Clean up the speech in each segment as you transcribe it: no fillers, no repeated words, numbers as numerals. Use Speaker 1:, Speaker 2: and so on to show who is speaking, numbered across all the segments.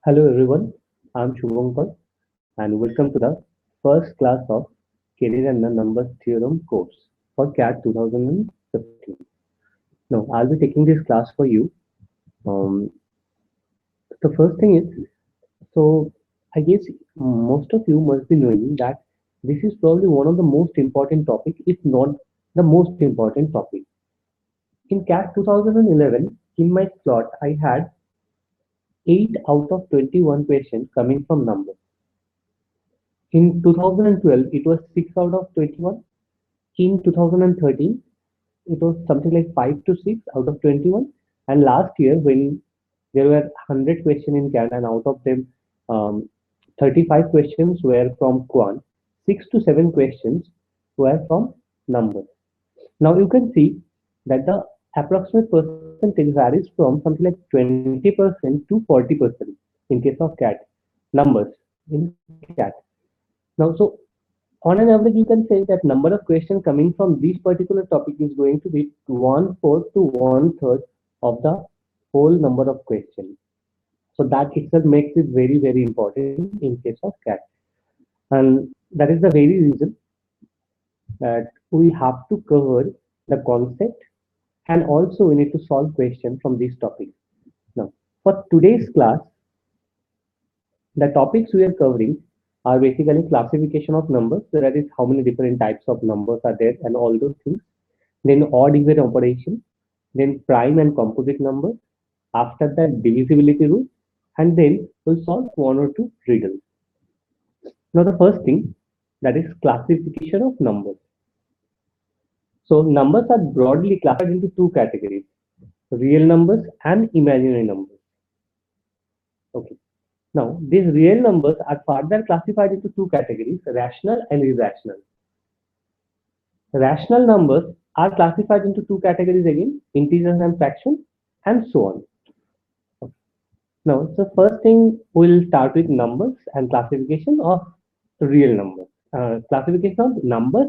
Speaker 1: Hello everyone, I'm Shubhankar and welcome to the first class of Career and the Numbers Theorem course for CAT 2015. Now, I'll be taking this class for you. Um, the first thing is, I guess most of you must be knowing that this is probably one of the most important topic, if not the most important topic. In CAT 2011, in my slot, I had 8 out of 21 questions coming from numbers. In 2012, it was 6 out of 21. In 2013, it was something like 5 to 6 out of 21. And last year, when there were 100 questions in CAD, and out of them, 35 questions were from quant, 6 to 7 questions were from numbers. Now you can see that the approximate percentage varies from something like 20% to 40% in case of CAT numbers in CAT. Now, so on an average, you can say that number of questions coming from this particular topic is going to be one fourth to one third of the whole number of questions. So that itself makes it very, very important in case of CAT. And that is the very reason that we have to cover the concept and also we need to solve questions from this topic. Now, for today's class, the topics we are covering are basically classification of numbers, so that is how many different types of numbers are there and all those things. Then odd even operation, then prime and composite numbers, after that divisibility rule, and then we'll solve one or two riddles. Now the first thing, that is classification of numbers. So numbers are broadly classified into two categories, real numbers and imaginary numbers. Okay. Now, these real numbers are further classified into two categories, rational and irrational. Rational numbers are classified into two categories again, integers and fractions, and so on. Now, so first thing we'll start with numbers and classification of real numbers. Classification of numbers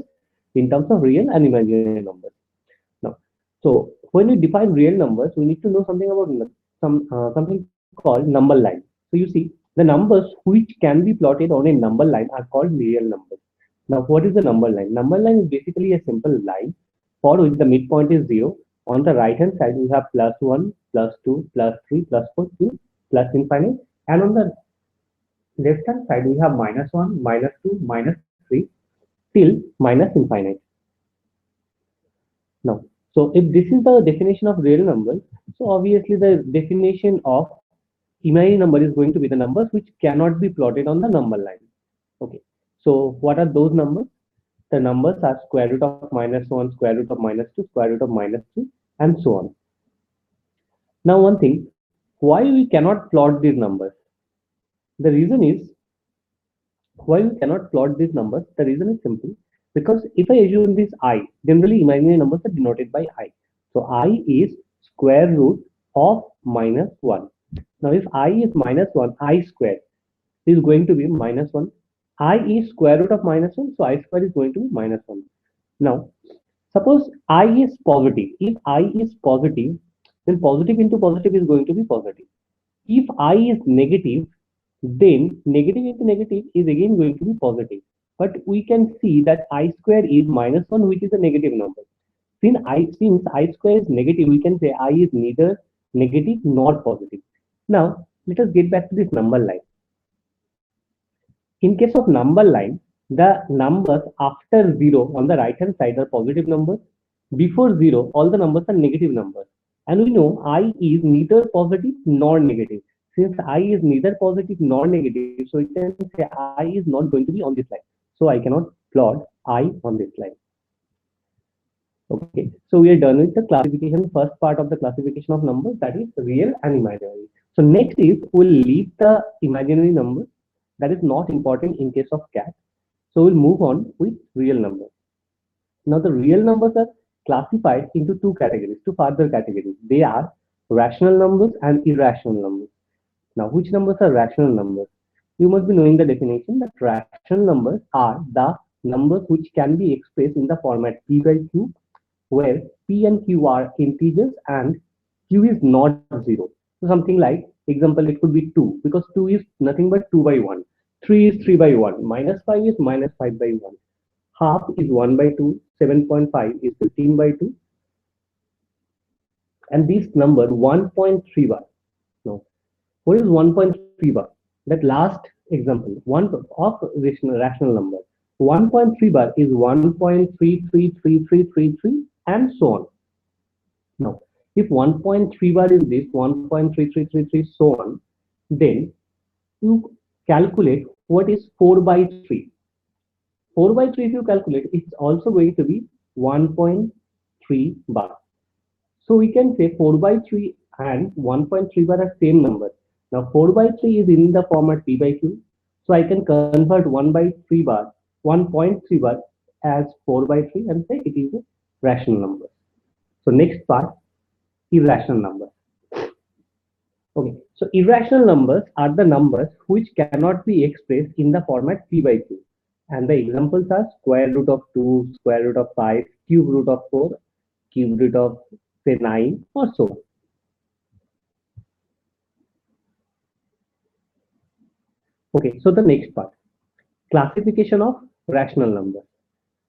Speaker 1: in terms of real and imaginary numbers. Now, so when we define real numbers, we need to know something about something called number line. So you see, the numbers which can be plotted on a number line are called real numbers. Now, what is the number line? Number line is basically a simple line for which the midpoint is 0. On the right hand side, we have plus 1, plus 2, plus 3, plus 4, plus infinite. And on the left hand side, we have minus 1, minus 2, minus 3, till minus infinite. Now, so if this is the definition of real numbers, so obviously the definition of imaginary number is going to be the numbers which cannot be plotted on the number line. Okay. So what are those numbers? The numbers are square root of minus 1, square root of minus 2, square root of minus 3, and so on. Now one thing, why we cannot plot these numbers? The reason is, why we cannot plot these numbers? The reason is simple. Because if I assume this I, generally imaginary numbers are denoted by I. So I is square root of minus 1. Now if I is minus 1, I square is going to be minus 1. I is square root of minus 1, so I square is going to be minus 1. Now, suppose I is positive. If I is positive, then positive into positive is going to be positive. If I is negative, then negative into negative is again going to be positive. But we can see that I square is minus 1, which is a negative number. Since I square is negative, we can say I is neither negative nor positive. Now, let us get back to this number line. In case of number line, the numbers after 0 on the right hand side are positive numbers. Before 0, all the numbers are negative numbers. And we know I is neither positive nor negative. Since I is neither positive nor negative, so we can say I is not going to be on this line. So I cannot plot I on this line. Okay, so we are done with the classification, first part of the classification of numbers, that is real and imaginary. So next is we'll leave the imaginary numbers, that is not important in case of CAT. So we'll move on with real numbers. Now the real numbers are classified into two categories, two further categories. They are rational numbers and irrational numbers. Now which numbers are rational numbers? You must be knowing the definition that rational numbers are the numbers which can be expressed in the format p by q, where p and q are integers and q is not 0. So something like Example, it could be 2 because 2 is nothing but 2 by 1. 3 is 3 by 1. Minus 5 is minus 5 by 1. Half is 1 by 2. 7.5 is 15 by 2. And this number 1.3 bar. Now, what is 1.3 bar? That last example, one of rational number. 1.3 bar is 1.333333 and so on. Now, if 1.3 bar is this 1.3333 so on, then you calculate what is 4 by 3. 4 by 3 if you calculate, it's also going to be 1.3 bar. So we can say 4 by 3 and 1.3 bar are same number. Now 4 by 3 is in the format P by Q. So I can convert 1 by 3 bar, 1.3 bar as 4 by 3 and say it is a rational number. So next part, irrational numbers. Okay, so irrational numbers are the numbers which cannot be expressed in the format P by Q. And the examples are square root of 2, square root of 5, cube root of 4, cube root of say 9 or so. Okay, so the next part, classification of rational numbers.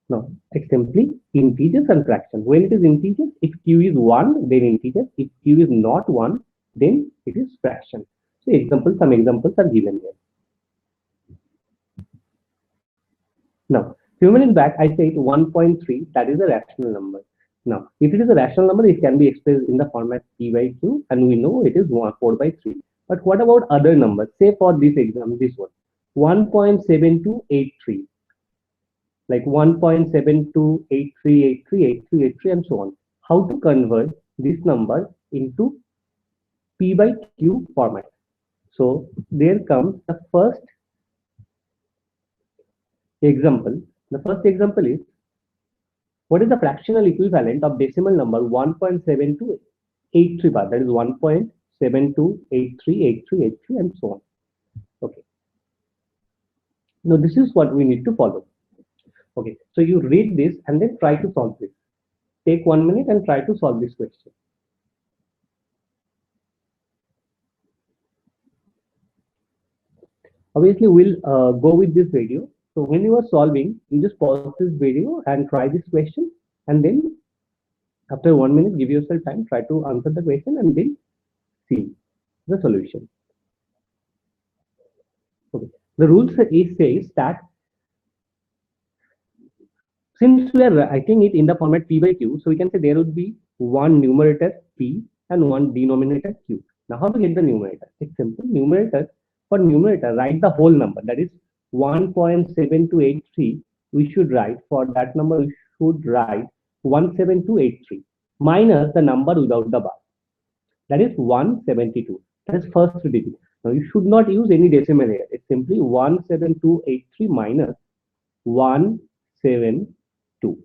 Speaker 1: Now, it's simply integers and fraction. When it is integers, if q is 1, then integers. If q is not 1, then it is fraction. So examples, some examples are given here. Now, few minutes back, I said 1.3, that is a rational number. Now, if it is a rational number, it can be expressed in the format p by q, and we know it is 4 by 3. But what about other numbers? Say for this example, this one, 1.7283, like 1.7283838383 and so on. How to convert this number into p by q format? So there comes the first example. The first example is, what is the fractional equivalent of decimal number 1.7283 bar? That is 1.72838383 and so on. Okay. Now this is what we need to follow. Okay, so you read this and then try to solve this. Take 1 minute and try to solve this question. Obviously, we'll go with this video. So when you are solving, you just pause this video and try this question, and then after 1 minute, give yourself time, try to answer the question and then see the solution. Okay. The rule says that since we are writing it in the format p by q, so we can say there would be one numerator p and one denominator q. Now, how to get the numerator? It's simple. For numerator, write the whole number, that is 1.7283. We should write, for that number, we should write 17283 minus the number without the bar. That is 172. That is first digit. Now, you should not use any decimal here. It's simply 17283 minus 172.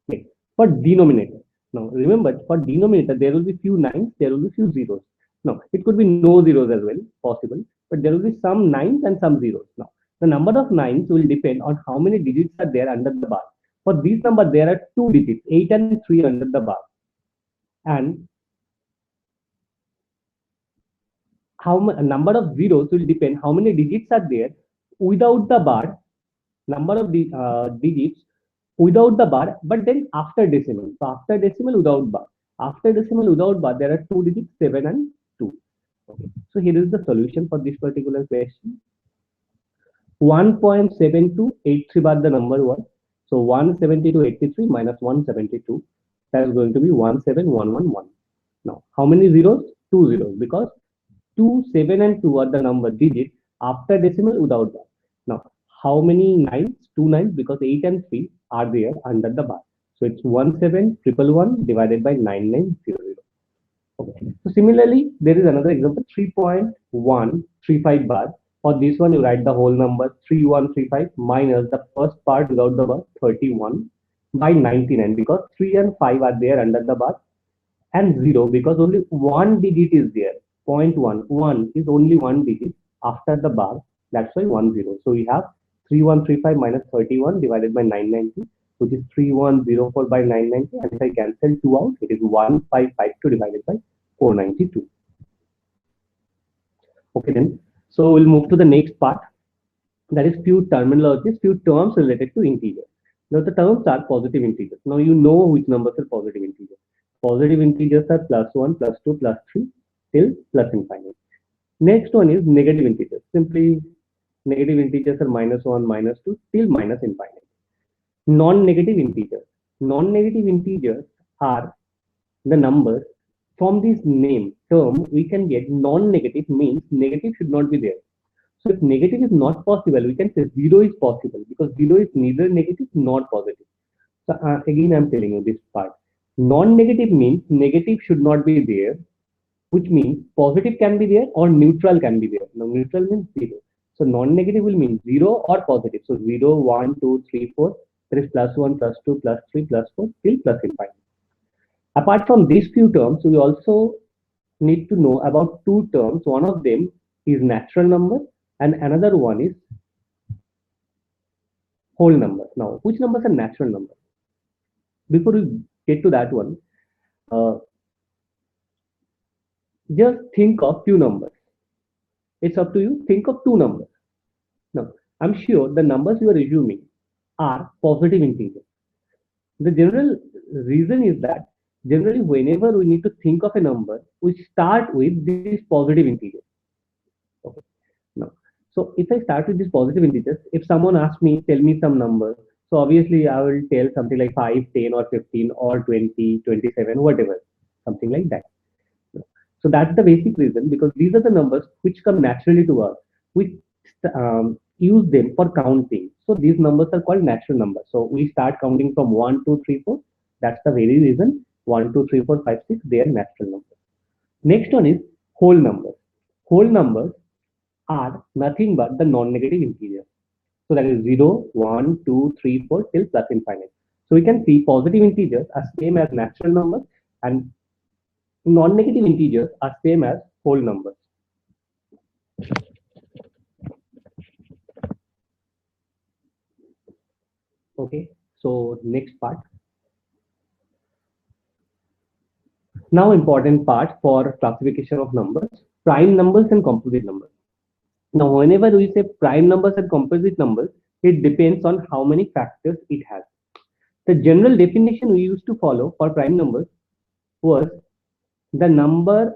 Speaker 1: Okay. For denominator. Now, remember, for denominator, there will be few nines, there will be few zeros. Now, it could be no zeros as well, possible, but there will be some nines and some zeros. Now, the number of nines will depend on how many digits are there under the bar. For this number, there are 2 digits, 8 and 3 under the bar. And number of zeros will depend how many digits are there without the bar, number of digits without the bar, but then after decimal. So after decimal without bar. After decimal without bar, there are 2 digits, 7 and 2. Okay. So here is the solution for this particular question. 1.7283 bar the number was. So 17283 minus 172, that is going to be 17111. Now, how many zeros? 2 zeros, because 2, 7 and 2 are the number digits after decimal without bar. Now, how many nines? 2 nines, because 8 and 3 are there under the bar. So it's 17111 divided by 9900. Okay. So similarly, there is another example, 3.135 bar. For this one, you write the whole number 3135 minus the first part without the bar 31 by 99, because 3 and 5 are there under the bar, and 0 because only one digit is there. 0.1, 1 is only one digit after the bar. That's why 10. So we have 3135 minus 31 divided by 990, which is 3104 by 990. And if I cancel 2 out, it is 1552 divided by 492. Okay then. So we'll move to the next part. That is few terminologies, few terms related to integers. Now the terms are positive integers. Now you know which numbers are positive integers. Positive integers are plus 1, plus 2, plus 3 till plus infinite. Next one is negative integers. Simply negative integers are minus 1, minus 2 till minus infinite. Non-negative integers. Non-negative integers are the numbers. From this name term, we can get non-negative means negative should not be there. So if negative is not possible, we can say zero is possible because zero is neither negative nor positive. So again, I'm telling you this part. Non-negative means negative should not be there, which means positive can be there or neutral can be there. Now neutral means zero. So non-negative will mean zero or positive. So 0, 1, 2, 3, 4. There is plus 1, plus 2, plus 3, plus 4 till plus infinite. Apart from these few terms, we also need to know about two terms. One of them is natural number and another one is whole numbers. Now, which numbers are natural numbers? Before we get to that one, uh, just think of few numbers. It's up to you. Think of two numbers. Now, I'm sure the numbers you are assuming are positive integers. The general reason is that generally whenever we need to think of a number, we start with these positive integers. Okay. Now, so if I start with these positive integers, if someone asks me, tell me some number, so obviously I will tell something like 5, 10 or 15 or 20, 27, whatever, something like that. So that's the basic reason because these are the numbers which come naturally to us. We use them for counting. So these numbers are called natural numbers. So we start counting from 1, 2, 3, 4. That's the very reason 1, 2, 3, 4, 5, 6, they are natural numbers. Next one is whole numbers. Whole numbers are nothing but the non-negative integers. So that is 0, 1, 2, 3, 4 till plus infinite. So we can see positive integers are same as natural numbers and non-negative integers are same as whole numbers. Okay, so next part. Now important part for classification of numbers, prime numbers and composite numbers. Now whenever we say prime numbers and composite numbers, it depends on how many factors it has. The general definition we used to follow for prime numbers was the number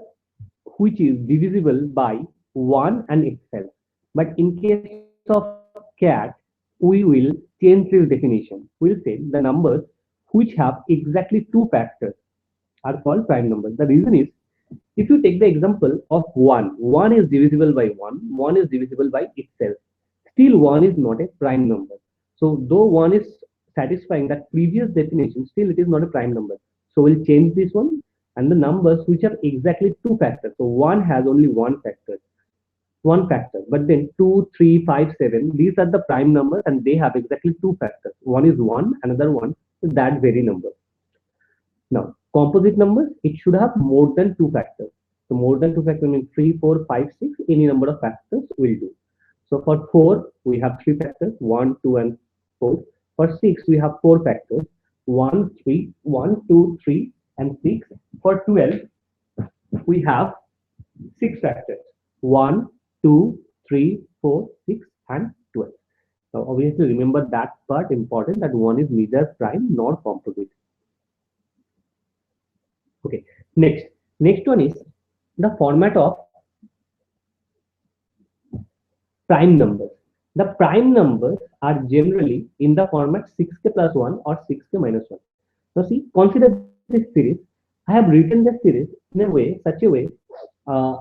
Speaker 1: which is divisible by 1 and itself. But in case of cat, we will change this definition. We'll say the numbers which have exactly two factors are called prime numbers. The reason is, if you take the example of 1, 1 is divisible by 1, 1 is divisible by itself. Still 1 is not a prime number. So though 1 is satisfying that previous definition, still it is not a prime number. So we'll change this one and the numbers which have exactly two factors. So 1 has only one factor, but then 2, 3, 5, 7, these are the prime numbers and they have exactly two factors. One is 1, another one is that very number. Now, composite numbers, it should have more than two factors. So more than two factors means 3, 4, 5, 6, any number of factors will do. So for 4, we have three factors, 1, 2, and 4. For 6, we have four factors, 1, 3, 1, 2, 3, and 6. For 12, we have six factors, 1, 2, 3, 4, 6, and 12. Now, obviously, remember that part important that 1 is neither prime nor composite. Okay, next one is the format of prime numbers. The prime numbers are generally in the format 6k plus 1 or 6k minus 1. Now see, consider this series. I have written this series in a way, such a way, uh,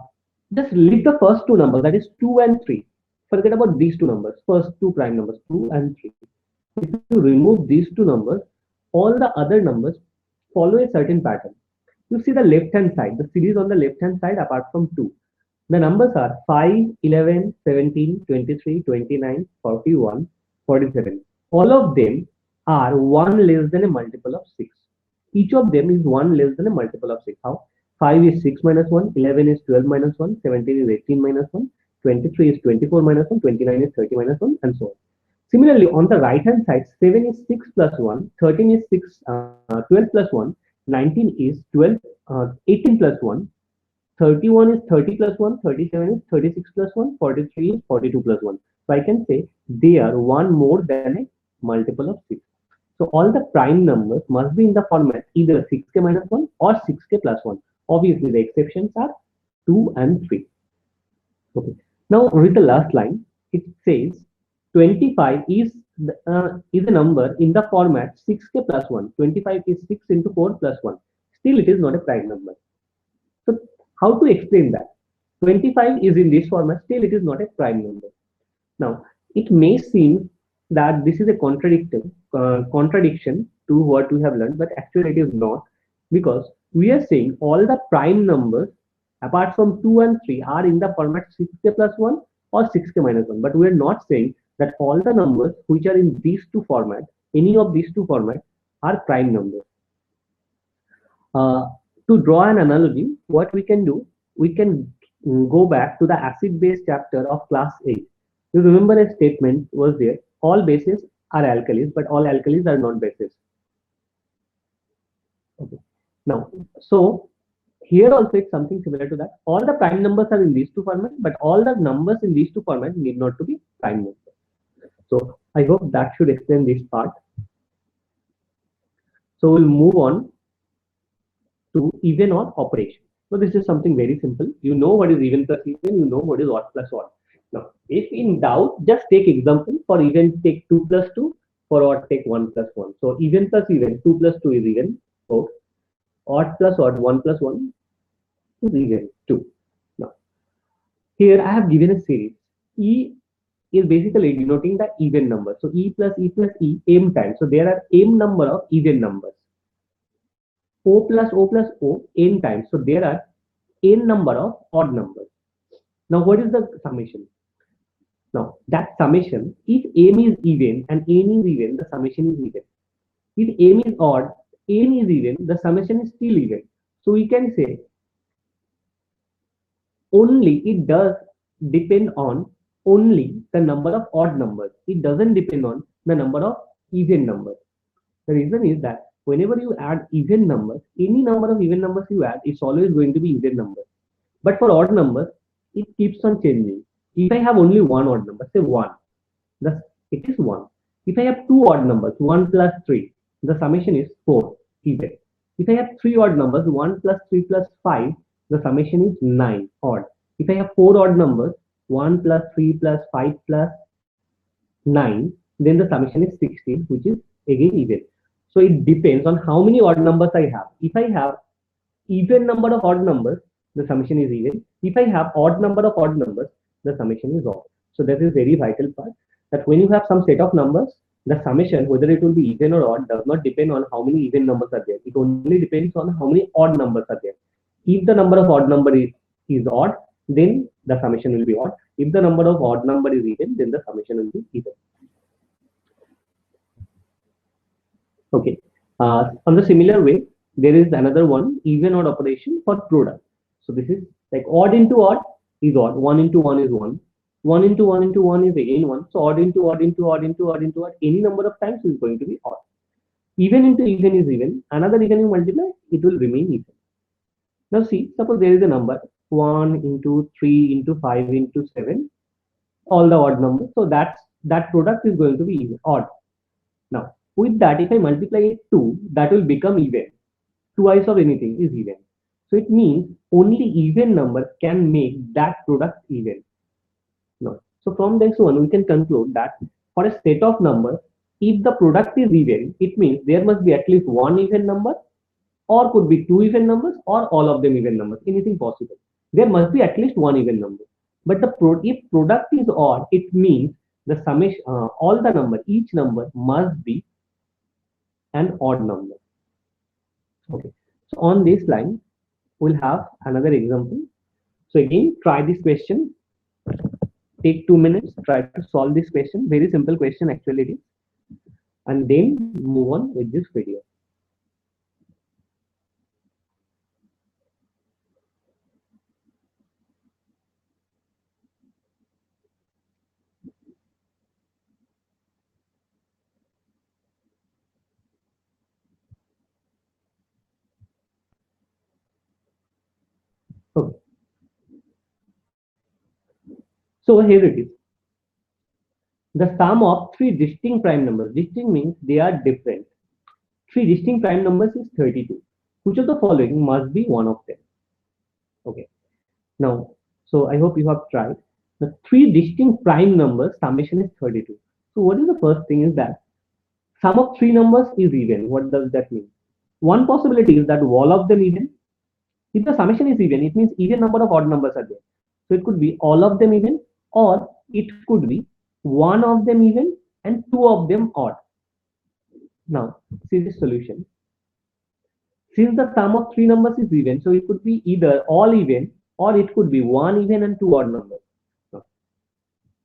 Speaker 1: just leave the first two numbers, that is 2 and 3. Forget about these two numbers, first two prime numbers, 2 and 3. If you remove these two numbers, all the other numbers follow a certain pattern. You see the left hand side, the series on the left hand side apart from 2. The numbers are 5, 11, 17, 23, 29, 41, 47. All of them are 1 less than a multiple of 6. Each of them is 1 less than a multiple of 6. How? 5 is 6 minus 1, 11 is 12 minus 1, 17 is 18 minus 1, 23 is 24 minus 1, 29 is 30 minus 1, and so on. Similarly, on the right hand side, 7 is 6 plus 1, 13 is 12 plus 1, 19 is 12, 18 plus 1, 31 is 30 plus 1, 37 is 36 plus 1, 43 is 42 plus 1. So I can say they are one more than a multiple of 6. So all the prime numbers must be in the format either 6k minus 1 or 6k plus 1. Obviously, the exceptions are 2 and 3. Okay. Now read the last line. It says 25 is a number in the format 6k plus 1. 25 is 6 into 4 plus 1. Still, it is not a prime number. So how to explain that? 25 is in this format, still it is not a prime number. Now, it may seem that this is a contradiction to what we have learned, but actually it is not, because we are saying all the prime numbers apart from 2 and 3 are in the format 6k plus 1 or 6k minus 1, but we are not saying that all the numbers which are in these two formats, any of these two formats, are prime numbers. Uh, to draw an analogy, what we can do, we can go back to the acid-base chapter of class 8. You remember a statement was there, all bases are alkalis, but all alkalis are not bases. Okay. Now, so here also it's something similar to that. All the prime numbers are in these two formats, but all the numbers in these two formats need not to be prime numbers. So I hope that should explain this part. So we'll move on to even odd operation. So this is something very simple. You know what is even plus even, you know what is odd plus odd. Now, if in doubt, just take example. For even, take 2 plus 2. For odd, take 1 plus 1. So even plus even, 2 plus 2 is even 4. Odd plus odd, 1 plus 1 is even 2. Now, here I have given a series. E is basically denoting the even number. So E plus E plus E, m times. So there are m number of even numbers. O plus O plus O, n times. So there are n number of odd numbers. Now, what is the summation? Now, that summation, if m is even and n is even, the summation is even. If m is odd, n is even, the summation is still even. So we can say only it does depend on only the number of odd numbers. It doesn't depend on the number of even numbers. The reason is that whenever you add even numbers, any number of even numbers you add, it's always going to be even number. But for odd numbers, it keeps on changing. If I have only one odd number, say 1, it is 1. If I have two odd numbers, 1 plus 3, the summation is 4, even. If I have three odd numbers, 1 plus 3 plus 5, the summation is 9, odd. If I have four odd numbers, 1 plus 3 plus 5 plus 9, then the summation is 16, which is again even. So it depends on how many odd numbers I have. If I have even number of odd numbers, the summation is even. If I have odd number of odd numbers, the summation is odd. So that is very vital part, that when you have some set of numbers, the summation, whether it will be even or odd, does not depend on how many even numbers are there. It only depends on how many odd numbers are there. If the number of odd number is odd, then the summation will be odd. If the number of odd number is even, then the summation will be even. Okay. On the similar way, there is another one, even odd operation for product. So this is like odd into odd is odd. 1 into 1 is 1. 1 into 1 into 1 is again 1. So odd into odd into odd into odd into odd, any number of times is going to be odd. Even into even is even. Another even you multiply, it will remain even. Now see, suppose there is a number 1 into 3 into 5 into 7, all the odd numbers. So that product is going to be even, odd. Now, with that, if I multiply it 2, that will become even. Twice of anything is even. So it means only even number can make that product even. No. So from this one, we can conclude that for a set of numbers, if the product is even, it means there must be at least one even number, or could be two even numbers, or all of them even numbers, anything possible. There must be at least one even number. But if product is odd, it means the summation, all the number, each number must be an odd number. Okay. So on this line, we'll have another example. So again, try this question. Take 2 minutes, try to solve this question. Very simple question actually it is. And then move on with this video. Okay. So here it is. The sum of three distinct prime numbers. Distinct means they are different. Three distinct prime numbers is 32. Which of the following must be one of them? Okay. Now, so I hope you have tried. The three distinct prime numbers summation is 32. So what is the first thing is that sum of three numbers is even. What does that mean? One possibility is that all of them even. If the summation is even, it means even number of odd numbers are there. So it could be all of them even, or it could be one of them even and two of them odd. Now, see the solution. Since the sum of three numbers is even, so it could be either all even or it could be one even and two odd numbers. Now,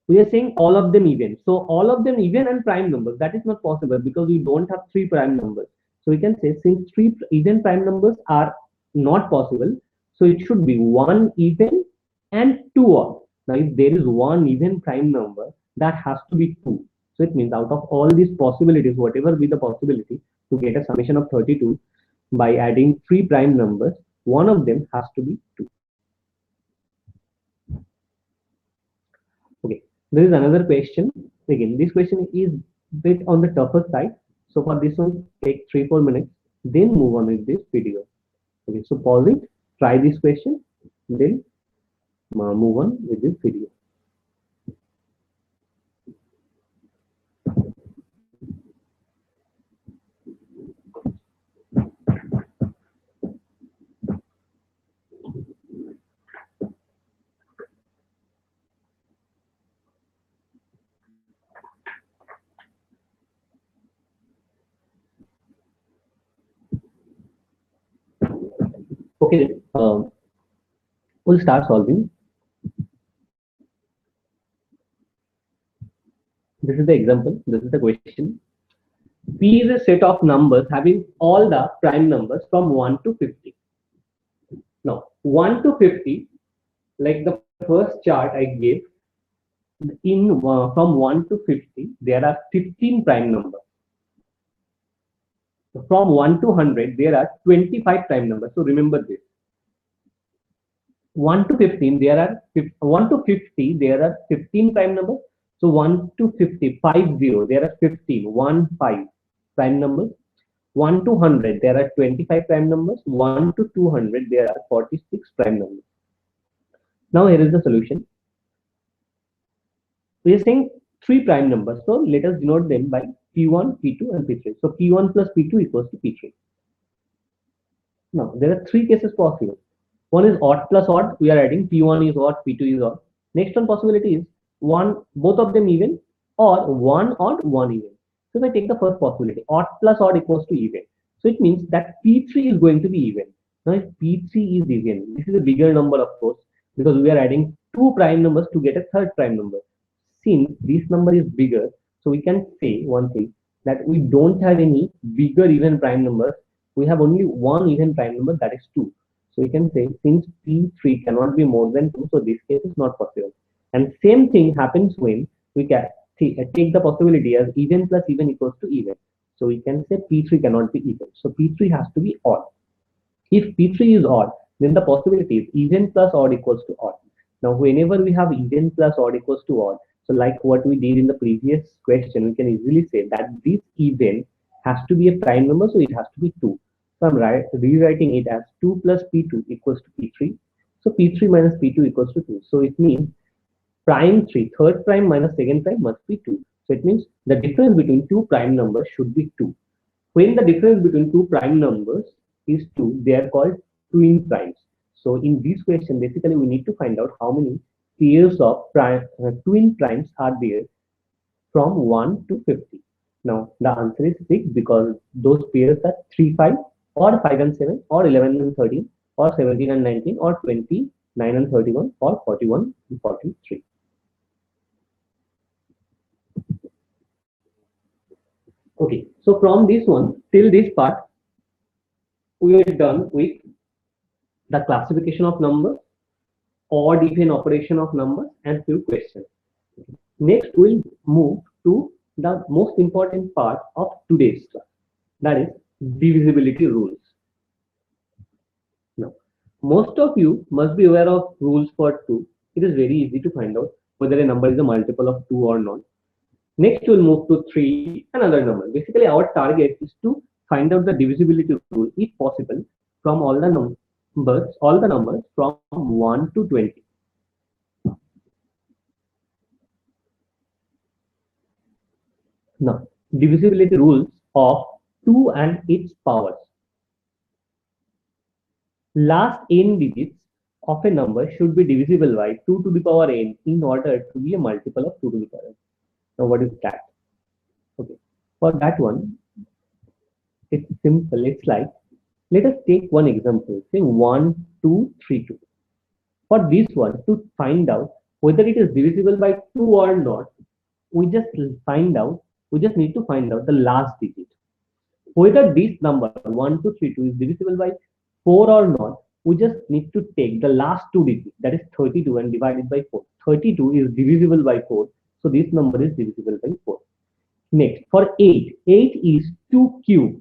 Speaker 1: we are saying all of them even. So all of them even and prime numbers, that is not possible because we don't have three prime numbers. So we can say since three even prime numbers are not possible, so it should be one even and two odd. Now if there is one even prime number, that has to be two. So it means out of all these possibilities, whatever be the possibility to get a summation of 32 by adding three prime numbers, one of them has to be two. Okay, there is another question. Again, this question is bit on the tougher side. So for this one, take 3-4 minutes, then move on with this video. Okay, so pause it, try this question, then move on with this video. Okay, we'll start solving. This is the example, this is the question. P is a set of numbers having all the prime numbers from 1 to 50. Now, 1 to 50, like the first chart I gave, in from 1 to 50, there are 15 prime numbers. From 1 to 100, there are 25 prime numbers. So remember this. 1 to 15, there are 1 to 50, there are 15 prime numbers. So 1 to 50, 50, there are 15, 1, 5 prime numbers. 1 to 100, there are 25 prime numbers. 1 to 200, there are 46 prime numbers. Now here is the solution. We are saying three prime numbers. So let us denote them by P1, P2, and P3. So P1 plus P2 equals to P3. Now there are three cases possible. One is odd plus odd. We are adding P1 is odd, P2 is odd. Next one possibility is both of them even, or one odd, one even. So if I take the first possibility, odd plus odd equals to even. So it means that P3 is going to be even. Now if P3 is even, this is a bigger number of course, because we are adding two prime numbers to get a third prime number. Since this number is bigger, so we can say one thing, that we don't have any bigger even prime numbers. We have only one even prime number, that is 2. So we can say since P3 cannot be more than 2, so this case is not possible. And same thing happens when we can take the possibility as even plus even equals to even. So we can say P3 cannot be even. So P3 has to be odd. If P3 is odd, then the possibility is even plus odd equals to odd. Now whenever we have even plus odd equals to odd, so like what we did in the previous question, we can easily say that this even has to be a prime number, so it has to be 2. So I'm rewriting it as 2 plus P2 equals to P3. So P3 minus P2 equals to 2. So it means prime 3, third prime minus second prime must be 2. So it means the difference between two prime numbers should be 2. When the difference between two prime numbers is 2, they are called twin primes. So in this question, basically we need to find out how many pairs of twin primes are there from 1 to 50. Now the answer is 6 because those pairs are 3, 5 or 5 and 7 or 11 and 13 or 17 and 19 or 29 and 31 or 41 and 43. Okay, so from this one till this part, we are done with the classification of numbers, odd even operation of numbers, and few questions. Next, we'll move to the most important part of today's class, that is divisibility rules. Now, most of you must be aware of rules for 2. It is very easy to find out. whether a number is a multiple of 2 or not. Next, we'll move to 3, another number. Basically, our target is to find out the divisibility rule, if possible, from all the numbers from 1 to 20. Now, divisibility rules of 2 and its powers. Last n digits of a number should be divisible by 2 to the power n in order to be a multiple of 2 to the power n. Now, what is that? Okay, for that one, it's simple. It's like, let us take one example, say 1, 2, 3, 2. For this one, to find out whether it is divisible by 2 or not, we just need to find out the last digit. Whether this number 1, 2, 3, 2 is divisible by 4 or not, we just need to take the last two digits, that is 32, and divide it by 4. 32 is divisible by 4, so this number is divisible by 4. Next, for 8, 8 is 2 cube.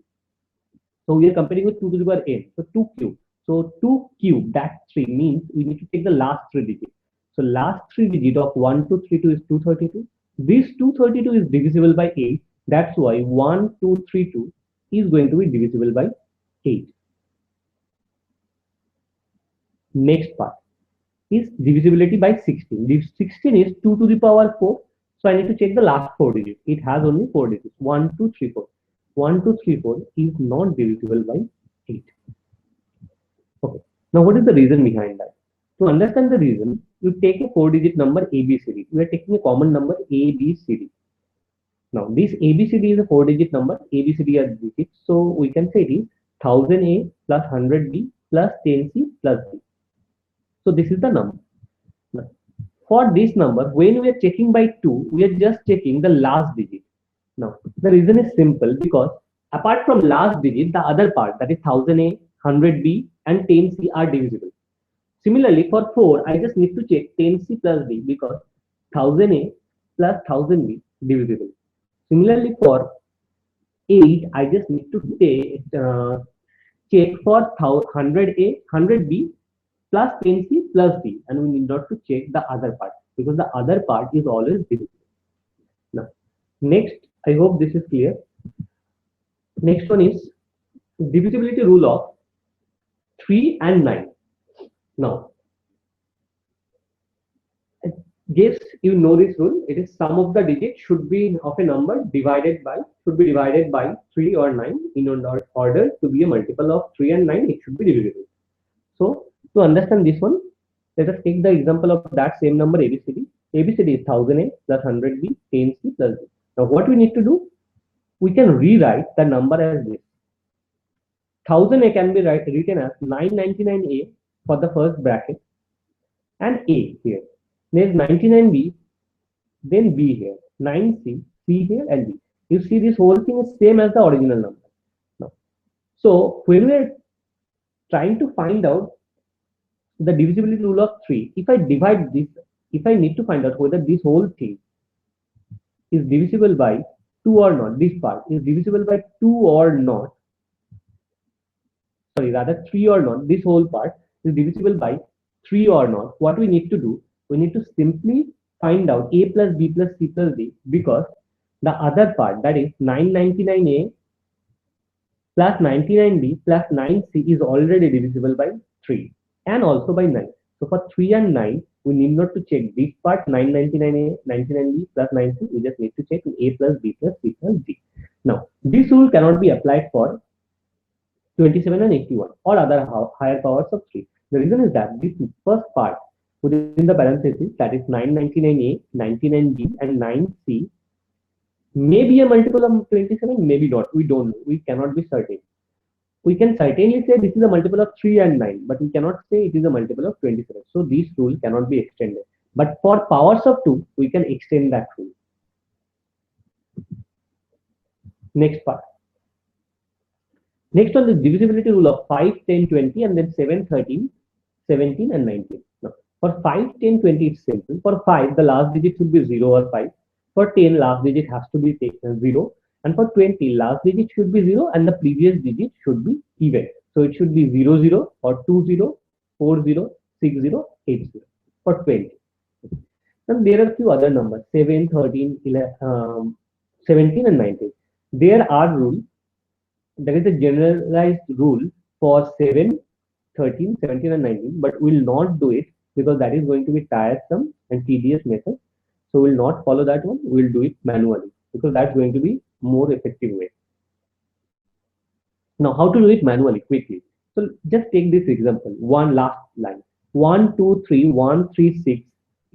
Speaker 1: So we are comparing with 2 to the power n. So 2 cube. So 2 cube, that's 3, means we need to take the last 3 digits. So last 3 digit of 1, 2, 3, 2 is 232. This 232 is divisible by 8. That's why 1, 2, 3, 2 is going to be divisible by 8. Next part is divisibility by 16. This 16 is 2 to the power 4. So I need to check the last 4 digits. It has only 4 digits. 1, 2, 3, 4. 1, 2, 3, 4 is not divisible by 8. Okay. Now, what is the reason behind that? To understand the reason, you take a 4-digit number ABCD. We are taking a common number ABCD. Now, this ABCD is a 4-digit number. ABCD are digits. So we can say it is 1000A plus 100B plus 10C plus B. So this is the number. Now, for this number, when we are checking by 2, we are just checking the last digit. Now, the reason is simple, because apart from last digit, the other part, that is 1000A, 100B and 10C are divisible. Similarly, for 4, I just need to check 10C plus B, because 1000A plus 1000B divisible. Similarly, for 8, I just need to check for 100A, 100B plus 10C plus B, and we need not to check the other part, because the other part is always divisible. Now, next, I hope this is clear. Next one is divisibility rule of 3 and 9. Now, guess you know this rule. It is sum of the digits should be of a number divided by 3 or 9 in order to be a multiple of 3 and 9. It should be divisible. So to understand this one, let us take the example of that same number ABCD. ABCD is 1000A plus 100B 10C plus B. Now what we need to do? We can rewrite the number as this. 1000A can be written as 999A for the first bracket and A here. There's 99B, then B here, 9C, C here and B. You see this whole thing is same as the original number. Now, so when we are trying to find out the divisibility rule of 3, if I divide this, if I need to find out whether this whole thing is divisible by 2 or not, this part is divisible by 2 or not, sorry, rather 3 or not, this whole part is divisible by 3 or not, what we need to do? We need to simply find out A plus B plus C plus D, because the other part, that is 999A plus 99B plus 9C is already divisible by 3 and also by 9. So for 3 and 9, we need not to check this part 999A, 99B plus 9C. We just need to check A plus B plus C plus D. Now, this rule cannot be applied for 27 and 81 or other higher powers of 3. The reason is that this first part within the parenthesis, that is 999A, 99B and 9C, may be a multiple of 27, maybe not. We don't know. We cannot be certain. We can certainly say this is a multiple of 3 and 9, but we cannot say it is a multiple of 27. So this rule cannot be extended. But for powers of 2, we can extend that rule. Next part. Next one is divisibility rule of 5, 10, 20 and then 7, 13, 17 and 19. Now, for 5, 10, 20 it's simple. For 5, the last digit should be 0 or 5. For 10, last digit has to be 0. And for 20, last digit should be 0 and the previous digit should be even. So it should be 0, 0 or 2, 0, 4, 0, 6, 0, 8, 0 for 20. And there are few other numbers 7, 13, 11, 17 and 19. There are rules. There is a generalized rule for 7, 13, 17 and 19, but we will not do it because that is going to be tiresome and tedious method. So we will not follow that one. We will do it manually because that's going to be more effective way. Now, how to do it manually quickly? So just take this example. One last line. 1, 2, 3, 1, 3, 6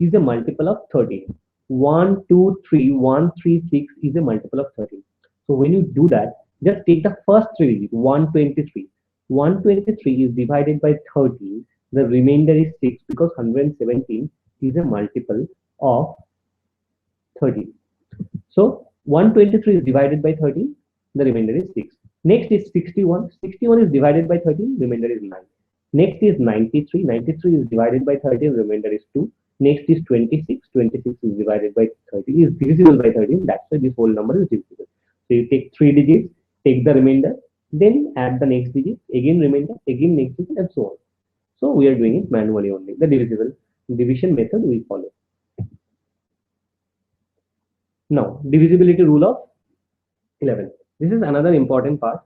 Speaker 1: is a multiple of 13. 1, 2, 3, 1, 3, 6 is a multiple of 13. So when you do that, just take the first three digits, 123. 123 is divided by 13. The remainder is 6 because 117 is a multiple of 13. So 123 is divided by 13, the remainder is 6. Next is 61. 61 is divided by 13, remainder is 9. Next is 93. 93 is divided by 13, remainder is 2. Next is 26. 26 is divided by 13, is divisible by 13. That's why this whole number is divisible. So you take 3 digits, take the remainder, then add the next digit, again remainder, again next digit, and so on. So we are doing it manually only. The divisible division method we follow. Now, divisibility rule of 11. This is another important part.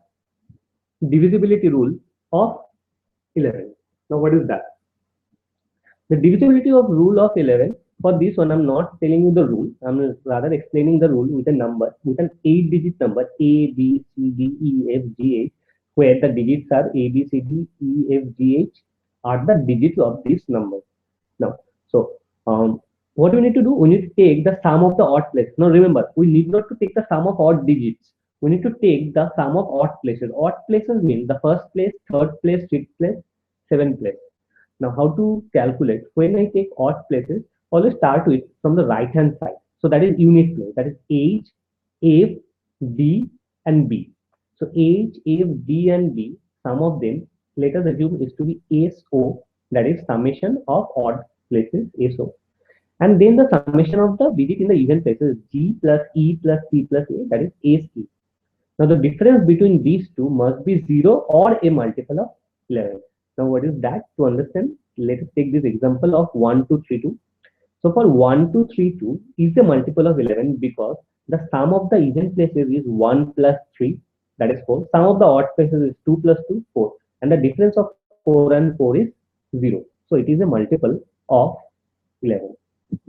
Speaker 1: Divisibility rule of 11. Now, what is that? The divisibility of rule of 11. For this one, I'm not telling you the rule. I'm rather explaining the rule with a number, with an 8-digit number A, B, C, D, E, F, G, H, where the digits are A, B, C, D, E, F, G, H are the digits of this number. Now, so what we need to do? We need to take the sum of the odd places. Now remember, we need not to take the sum of odd digits. We need to take the sum of odd places. Odd places mean the first place, third place, fifth place, seventh place. Now how to calculate? When I take odd places, always start with from the right hand side. So that is unit place. That is H, F, D, and B. So H, F, D, and B, sum of them, let us assume is to be SO, that is summation of odd places, SO. And then the summation of the digit in the even places, G plus E plus C plus A, that is SE. Now the difference between these two must be 0 or a multiple of 11. Now what is that? To understand, let us take this example of 1, 2, 3, 2. So for 1, 2, 3, 2 is a multiple of 11 because the sum of the even places is 1 plus 3, that is 4. Sum of the odd places is 2 plus 2, 4. And the difference of 4 and 4 is 0. So it is a multiple of 11.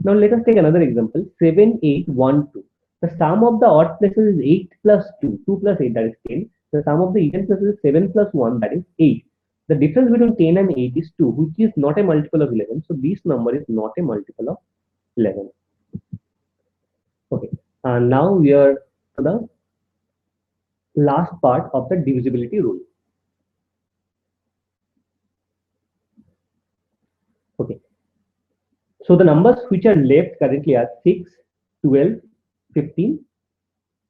Speaker 1: Now let us take another example, 7, 8, 1, 2. The sum of the odd places is 8 plus 2, 2 plus 8, that is 10. The sum of the even places is 7 plus 1, that is 8. The difference between 10 and 8 is 2, which is not a multiple of 11. So this number is not a multiple of 11. Okay, and now we are to the last part of the divisibility rule. Okay, so the numbers which are left currently are 6, 12, 15,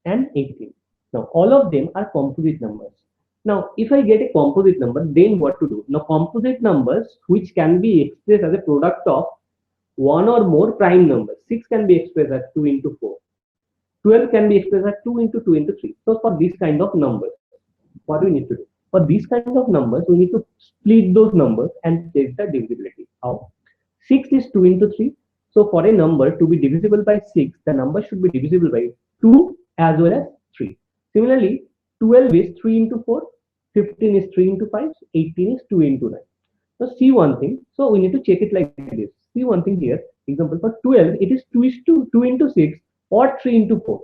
Speaker 1: and 18. Now all of them are composite numbers. Now if I get a composite number, then what to do? Now composite numbers which can be expressed as a product of one or more prime numbers. 6 can be expressed as 2 into 4. 12 can be expressed as 2 into 2 into 3. So for this kind of numbers, what do we need to do? For these kind of numbers, we need to split those numbers and check the divisibility. How? 6 is 2 into 3. So for a number to be divisible by 6, the number should be divisible by 2 as well as 3. Similarly, 12 is 3 into 4, 15 is 3 into 5, 18 is 2 into 9. So see one thing. So we need to check it like this. See one thing here. Example for 12, it is 2 into 6 or 3 into 4.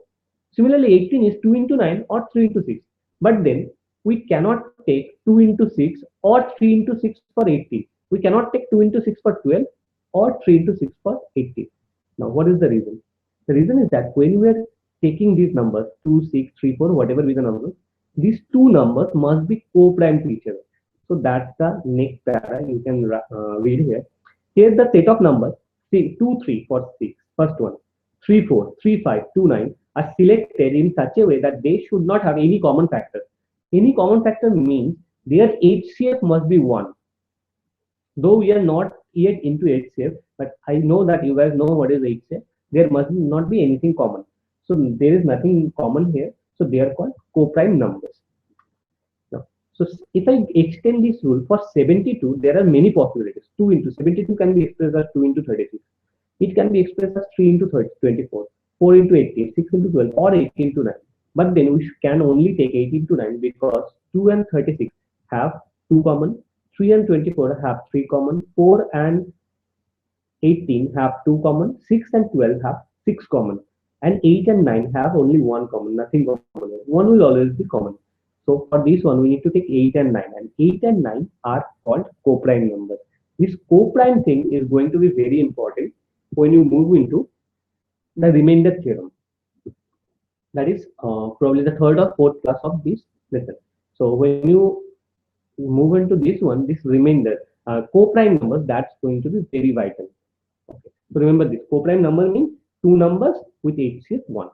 Speaker 1: Similarly, 18 is 2 into 9 or 3 into 6. But then we cannot take 2 into 6 or 3 into 6 for 18. We cannot take 2 into 6 for 12 or 3 into 6 for 18. Now, what is the reason? The reason is that when we are taking these numbers, 2, 6, 3, 4, whatever be the numbers, these two numbers must be co-prime to each other. So that's the next para you can read here. Here's the set of numbers 2, 3 for 6, first one, 3, 4, 3, 5, 2, 9 are selected in such a way that they should not have any common factor. Any common factor means their HCF must be 1. Though we are not yet into HCF, but I know that you guys know what is HCF. There must not be anything common. So there is nothing common here. So they are called co-prime numbers. Now, so if I extend this rule for 72, there are many possibilities. 2 into 72 can be expressed as 2 into 36. It can be expressed as 3 into 30, 24, 4 into 18, 6 into 12, or 18 into 9. But then we can only take 18 to 9 because 2 and 36 have 2 common, 3 and 24 have 3 common, 4 and 18 have 2 common, 6 and 12 have 6 common, and 8 and 9 have only 1 common, nothing common. 1 will always be common. So for this one, we need to take 8 and 9, and 8 and 9 are called co-prime numbers. This co-prime thing is going to be very important when you move into the remainder theorem. That is probably the third or fourth class of this lesson. So when you move into this one, this remainder co-prime numbers, that's going to be very vital. Okay. So remember this co-prime number means two numbers with HCF 1.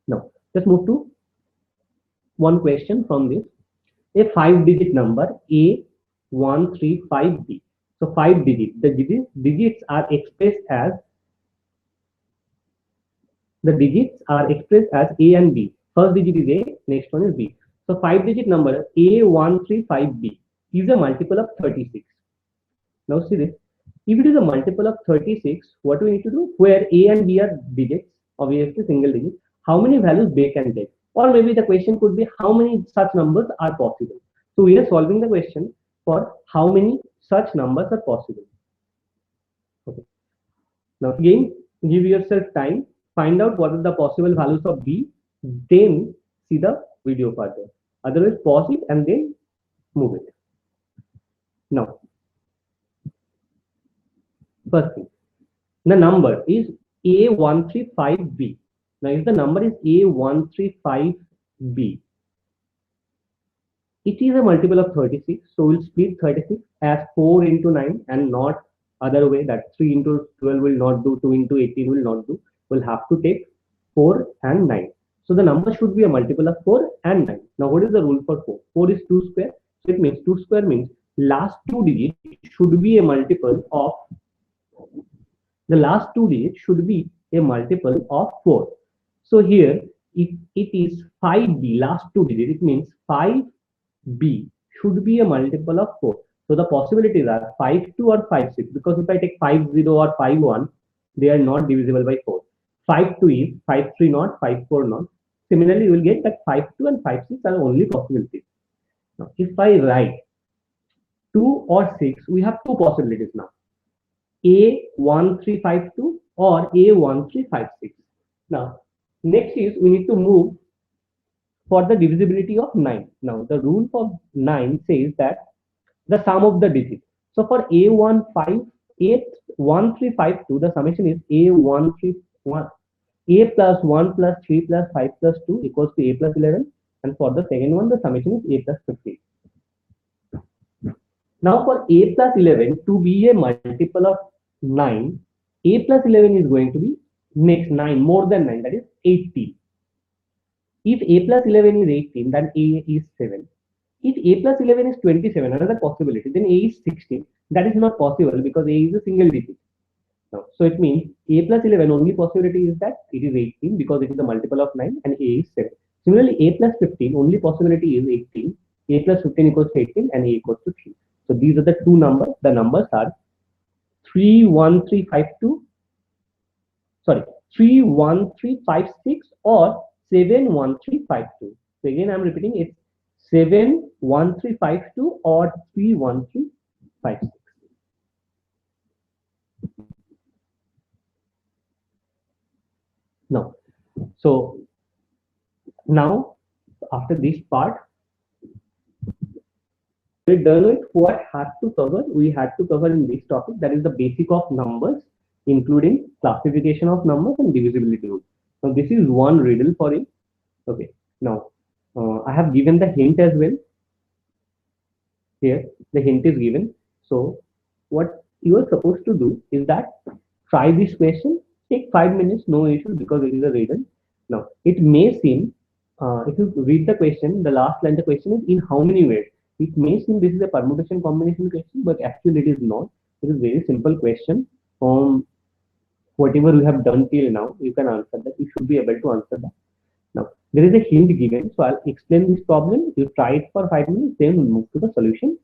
Speaker 1: Now let's move to one question from this. A 5-digit number A135B. So 5 digits. The digits are expressed as A and B. First digit is A, next one is B. So 5-digit number A135B is a multiple of 36. Now see this. If it is a multiple of 36, what do we need to do? Where A and B are digits, obviously single digit, how many values they can take? Or maybe the question could be how many such numbers are possible. So we are solving the question for how many such numbers are possible. Okay. Now again, give yourself time, find out what are the possible values of B, then see the video further. Otherwise, pause it and then move it. Now, first thing, the number is A135B. Now, if the number is A135B, it is a multiple of 36. So we'll split 36 as 4 into 9 and not other way, that 3 into 12 will not do, 2 into 18 will not do. We'll have to take 4 and 9. So the number should be a multiple of 4 and 9. Now what is the rule for 4? 4 is 2 square. So it means 2 square means last two digits should be a multiple of, the last two digits should be a multiple of 4. So here, if it is 5B, last two digits, it means 5B should be a multiple of 4. So the possibilities are 52 or 56, because if I take 50 or 51, they are not divisible by 4. 52 is, 53 not, 54 not. Similarly, you will get that 52 and 56 are only possibilities. Now, if I write 2 or 6, we have two possibilities now. A1352 or A1356. Now, next is we need to move for the divisibility of 9. Now, the rule for 9 says that the sum of the digits. So for A1352, the summation is A131. A plus 1 plus 3 plus 5 plus 2 equals to A plus 11. And for the second one, the summation is A plus 15. Now for A plus 11 to be a multiple of 9, A plus 11 is going to be next 9, more than 9, that is 18. If A plus 11 is 18, then A is 7. If A plus 11 is 27, another possibility, then A is 16. That is not possible because A is a single digit. Now, so it means A plus 11, only possibility is that it is 18 because it is a multiple of 9 and A is 7. Similarly, A plus 15, only possibility is 18. A plus 15 equals to 18 and A equals to 3. So these are the two numbers. The numbers are 31352, sorry, 31356 or 71352. So again, I'm repeating, it's 71352 or 31356. Now, so now after this part, we're done with what had to cover. We had to cover in this topic, that is the basic of numbers, including classification of numbers and divisibility rule. Now this is one riddle for you. Okay. Now I have given the hint as well. Here the hint is given. So what you are supposed to do is that try this question. Take 5 minutes, no issue, because it is a riddle. Now it may seem, if you read the question, the last line, the question is in how many ways. It may seem this is a permutation combination question, but actually it is not. It is a very simple question. Whatever you have done till now, you can answer that. You should be able to answer that. Now, there is a hint given, so I'll explain this problem. You try it for 5 minutes, then we'll move to the solution.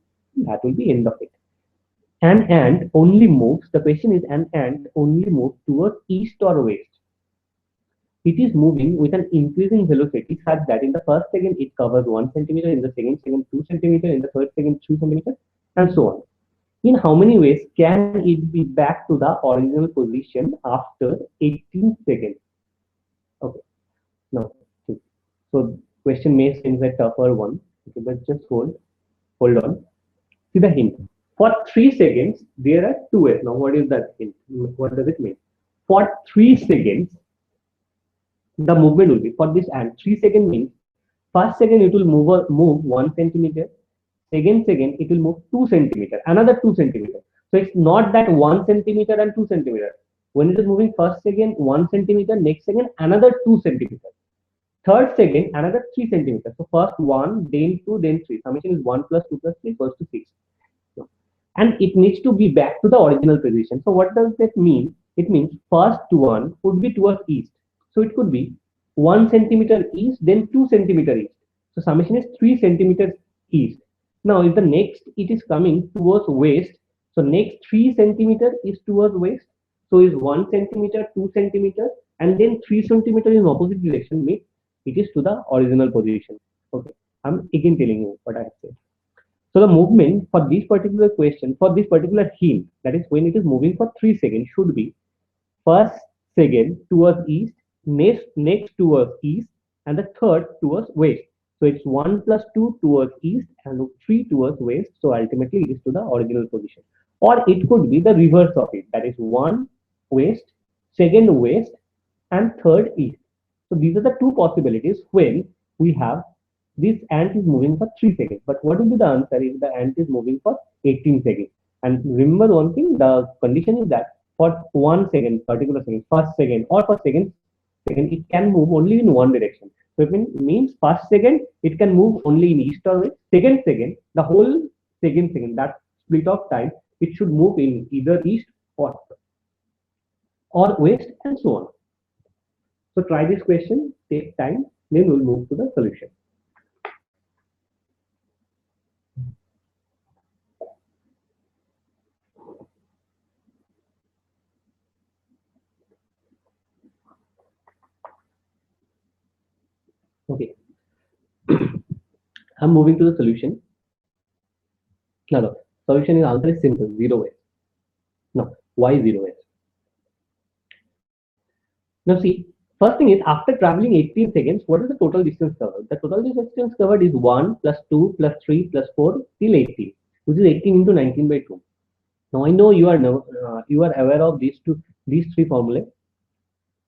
Speaker 1: That will be end of it. An ant only moves, the question is, an ant only moves towards east or west. It is moving with an increasing velocity such that in the first second it covers 1 centimeter, in the second 2 centimeter, in the third second 3 centimeter, and so on. In how many ways can it be back to the original position after 18 seconds? Okay, now, so question may seem a tougher one, okay, but just hold on. See the hint. For 3 seconds, there are two ways. Now, what is that hint? What does it mean? For 3 seconds, the movement will be for this ant. 3 seconds means first second it will move 1 centimeter, second it will move 2 centimeter, another 2 centimeter. So it's not that 1 centimeter and 2 centimeter. When it is moving first second 1 centimeter, next second another 2 centimeter, third second another 3 centimeter. So first 1, then 2, then 3. Summation is 1 plus 2 plus 3 equals to 6. And it needs to be back to the original position. So what does that mean? It means first one would be towards east. So it could be 1 centimeter east, then 2 centimeter east. So summation is 3 centimeters east. Now if the next it is coming towards west, so next 3 centimeter is towards west. So is 1 centimeter, 2 centimeter, and then 3 centimeter in opposite direction, means it is to the original position. Okay, I'm again telling you what I said. So the movement for this particular question, for this particular hint, that is when it is moving for 3 seconds, should be first second towards east, next towards east, and the third towards west. So it's 1 plus 2 towards east and 3 towards west. So ultimately it is to the original position. Or it could be the reverse of it, that is 1 west, second west, and third east. So these are the two possibilities when we have this ant is moving for 3 seconds. But what will be the answer if the ant is moving for 18 seconds? And remember one thing, the condition is that for 1 second, particular second, first second, or for second, it can move only in one direction. So it means first second, it can move only in east or west. Second, the whole second, that split of time, it should move in either east or west, and so on. So try this question, take time, then we'll move to the solution. Okay, I'm moving to the solution. Now, the solution is answer is simple, 0 ways. Now, why 0 ways? Now, see, first thing is after traveling 18 seconds, what is the total distance covered? The total distance covered is 1 plus 2 plus 3 plus 4 till 18, which is 18 into 19 by 2. Now, I know you are aware of these three formulae.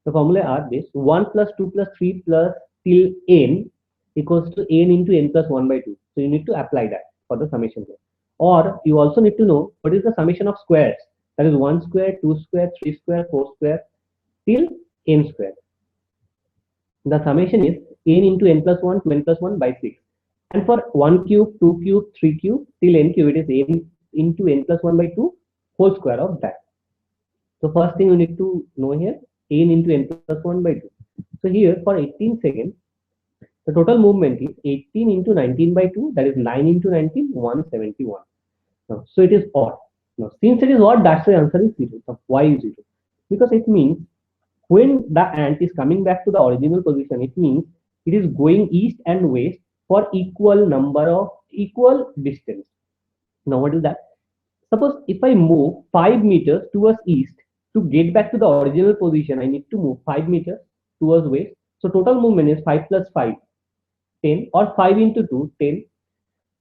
Speaker 1: The formulae are this: 1 plus 2 plus 3 plus till n equals to n into n plus 1 by 2. So you need to apply that for the summation here. Or you also need to know what is the summation of squares. That is 1 square, 2 square, 3 square, 4 square till n square. The summation is n into n plus 1 to n plus 1 by 6. And for 1 cube, 2 cube, 3 cube till n cube, it is n into n plus 1 by 2 whole square of that. So first thing you need to know here, n into n plus 1 by 2. So here for 18 seconds, the total movement is 18 into 19 by 2, that is 9 into 19, 171. Now, so it is odd. Now, since it is odd, that's why answer is 0. So why is 0? Because it means when the ant is coming back to the original position, it means it is going east and west for equal distance. Now, what is that? Suppose if I move 5 meters towards east, to get back to the original position, I need to move 5 meters towards west. So total movement is 5 plus 5, 10, or 5 into 2, 10.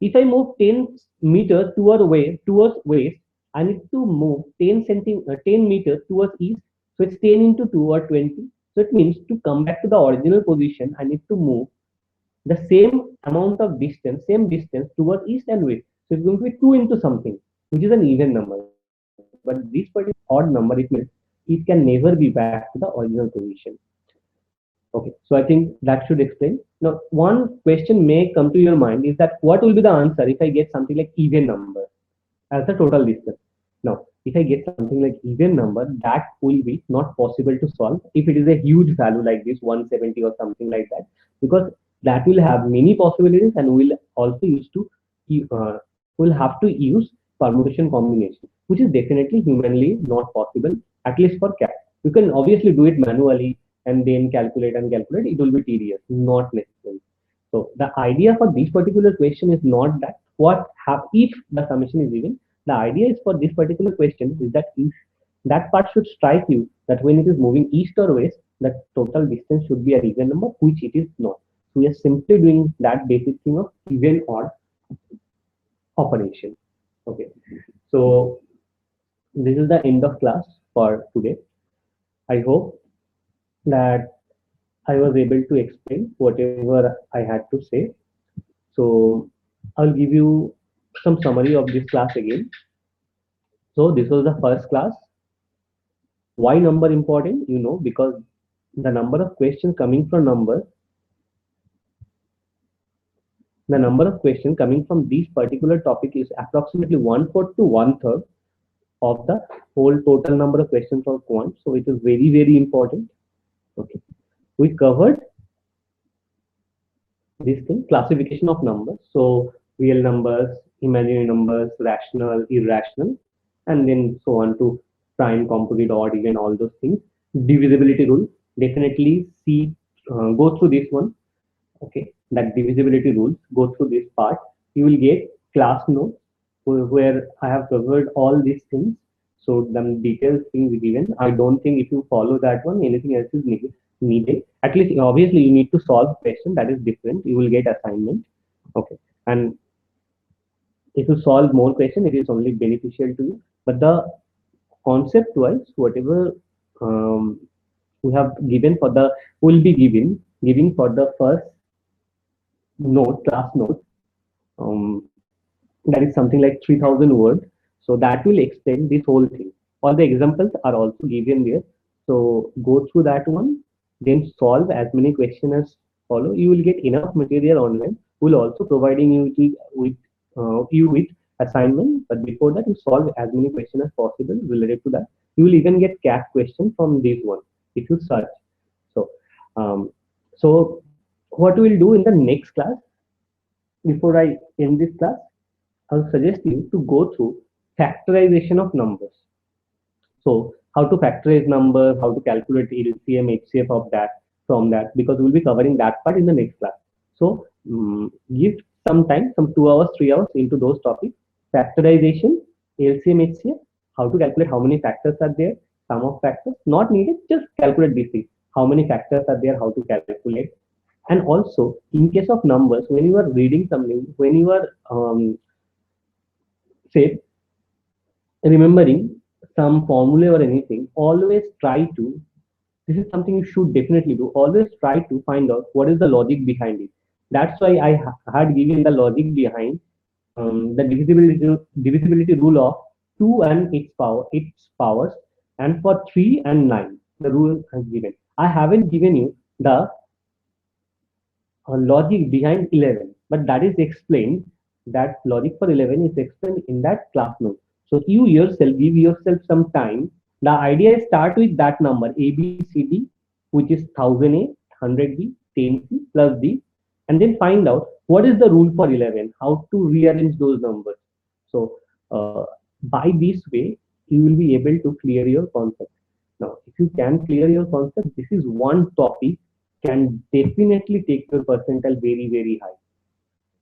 Speaker 1: If I move 10 meters towards west, I need to move 10 meters towards east. So it's 10 into 2 or 20. So it means to come back to the original position, I need to move the same amount of distance, same distance towards east and west. So it's going to be 2 into something, which is an even number. But this particular odd number, it means it can never be back to the original position. Okay, so I think that should explain. Now, one question may come to your mind is that what will be the answer if I get something like even number as the total distance? Now, if I get something like even number, that will be not possible to solve if it is a huge value like this 170 or something like that, because that will have many possibilities and will also will have to use permutation combination. which is definitely humanly not possible, at least for cat. You can obviously do it manually and then calculate and calculate. It will be tedious, not necessary. So the idea for this particular question is not that if the summation is given. The idea is for this particular question is that if that part should strike you that when it is moving east or west, the total distance should be a even number, which it is not. So we are simply doing that basic thing of even odd operation. Okay. So this is the end of class for today. I hope that I was able to explain whatever I had to say. So I'll give you some summary of this class again. So this was the first class. Why number important? Because the number of questions coming from numbers, the number of questions coming from this particular topic is approximately 1/4 to 1/3 of the whole total number of questions for quant. So it is very, very important. Okay. We covered this thing, classification of numbers. So real numbers, imaginary numbers, rational, irrational, and then so on to prime, composite, odd, even, all those things. Divisibility rule, definitely go through this one. Okay, that divisibility rules, go through this part. You will get class notes where I have covered all these things. So the details things given. I don't think if you follow that one, anything else is needed. At least obviously you need to solve question, that is different. You will get assignment. Okay, and if you solve more question, it is only beneficial to you. But the concept wise, whatever we have given for the will be giving for the first class note, um, that is something like 3000 words. So that will explain this whole thing. All the examples are also given there. So go through that one, then solve as many questions as follow. You will get enough material online. We'll also providing you with assignment. But before that, you solve as many questions as possible related to that. You will even get CAT question from this one if you search. So, um, so what we will do in the next class, before I end this class, I'll suggest you to go through factorization of numbers. So how to factorize numbers, how to calculate LCM, HCF of that from that, because we'll be covering that part in the next class. So give some time, some 2 hours, 3 hours into those topics. Factorization, LCM, HCF, how to calculate how many factors are there, sum of factors, not needed, just calculate these things. How many factors are there, how to calculate. And also, in case of numbers, when you are reading something, when you are say remembering some formula or anything, always try to, this is something you should definitely do, always try to find out what is the logic behind it. That's why I had given the logic behind the divisibility rule of 2 and its powers, and for 3 and 9 the rule has given. I haven't given you the logic behind 11, but that is explained, that logic for 11 is explained in that class note. So you yourself give yourself some time. The idea is start with that number a b c d, which is 1000 a, 100 b, 10 c plus d, and then find out what is the rule for 11, how to rearrange those numbers. So by this way you will be able to clear your concept. Now if you can clear your concept, this is one topic can definitely take your percentile very, very high.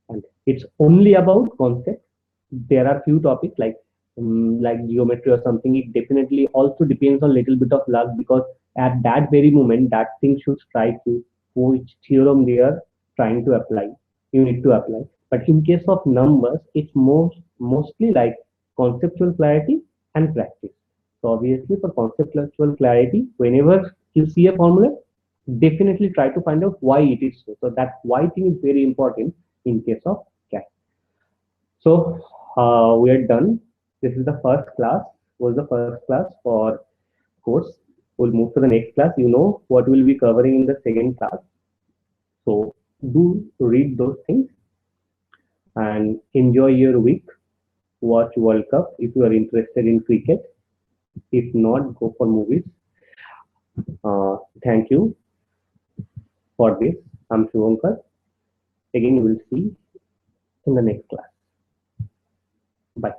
Speaker 1: And it's only about concept. There are few topics like geometry or something. It definitely also depends on little bit of luck, because at that very moment that thing should strike you, which theorem they are trying to apply. You need to apply. But in case of numbers, it's mostly like conceptual clarity and practice. So obviously for conceptual clarity, whenever you see a formula, definitely try to find out why it is so. So that why thing is very important in case of CAT. So we are done. This is the first class, was the first class for course. We'll move to the next class. You know what we'll be covering in the second class. So do read those things and enjoy your week. Watch World Cup if you are interested in cricket. If not, go for movies. Thank you for this. I'm Shivankar. Again, we will see in the next class. Bye.